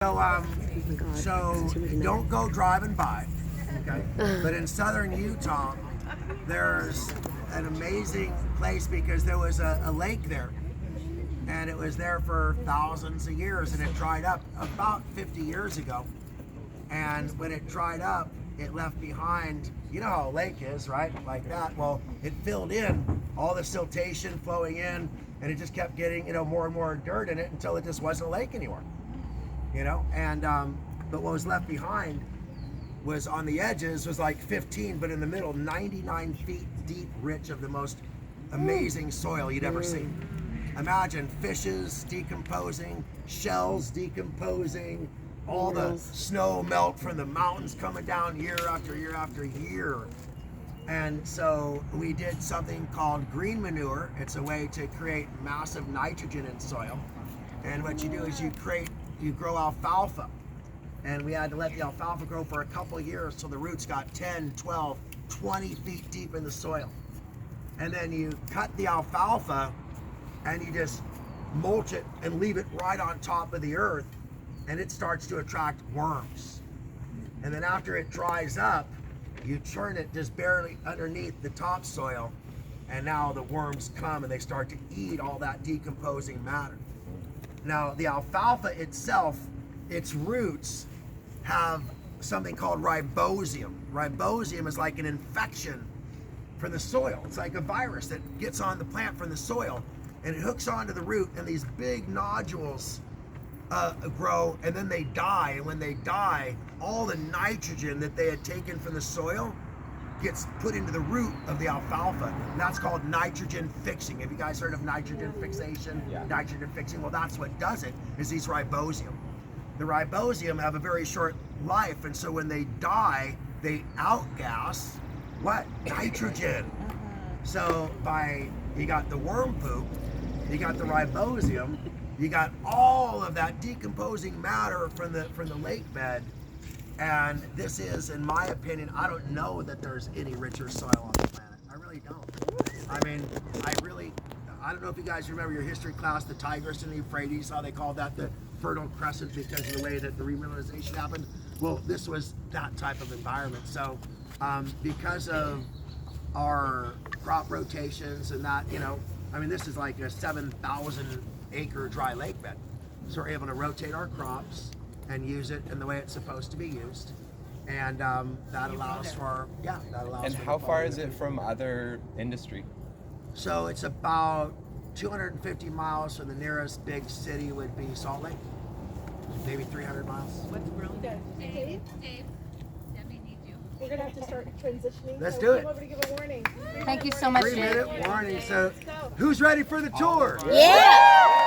So don't go driving by, okay? But in southern Utah, there's an amazing place because there was a lake there, and it was there for thousands of years, and it dried up about 50 years ago. And when it dried up, it left behind, you know how a lake is, right? Like that. Well, it filled in all the siltation flowing in, and it just kept getting, more and more dirt in it until it just wasn't a lake anymore. And but what was left behind was on the edges was like 15, but in the middle 99 feet deep, rich of the most amazing soil you'd ever seen. Imagine fishes decomposing, shells decomposing, all the snow melt from the mountains coming down year after year after year. And so we did something called green manure. It's a way to create massive nitrogen in soil. And what you do is you grow alfalfa, and we had to let the alfalfa grow for a couple of years till the roots got 10, 12, 20 feet deep in the soil. And then you cut the alfalfa and you just mulch it and leave it right on top of the earth, and it starts to attract worms. And then after it dries up, you turn it just barely underneath the topsoil, and now the worms come and they start to eat all that decomposing matter. Now, the alfalfa itself, its roots have something called ribosium. Ribosium is like an infection from the soil. It's like a virus that gets on the plant from the soil, and it hooks onto the root, and these big nodules grow, and then they die. And when they die, all the nitrogen that they had taken from the soil gets put into the root of the alfalfa, and that's called nitrogen fixing. Have you guys heard of nitrogen fixation? Yeah. Nitrogen fixing, well, that's what does it, is these ribosium. The ribosium have a very short life, and so when they die, they outgas what? Nitrogen. So you got the worm poop, you got the ribosium, you got all of that decomposing matter from the lake bed. And this is, in my opinion, I don't know that there's any richer soil on the planet. I really don't. I don't know if you guys remember your history class, the Tigris and the Euphrates, how they called that the Fertile Crescent because of the way that the remineralization happened. Well, this was that type of environment. So because of our crop rotations and that, this is like a 7,000 acre dry lake bed. So we're able to rotate our crops and use it in the way it's supposed to be used, and that allows for And how far is it from other industry? So it's about 250 miles from the nearest big city would be Salt Lake, maybe 300 miles. What's really good? Dave, Debbie needs you. We're gonna have to start transitioning. Let's do it. Come over to give a warning. Thank you so much, Dave. 3-minute warning. So who's ready for the tour? Yeah!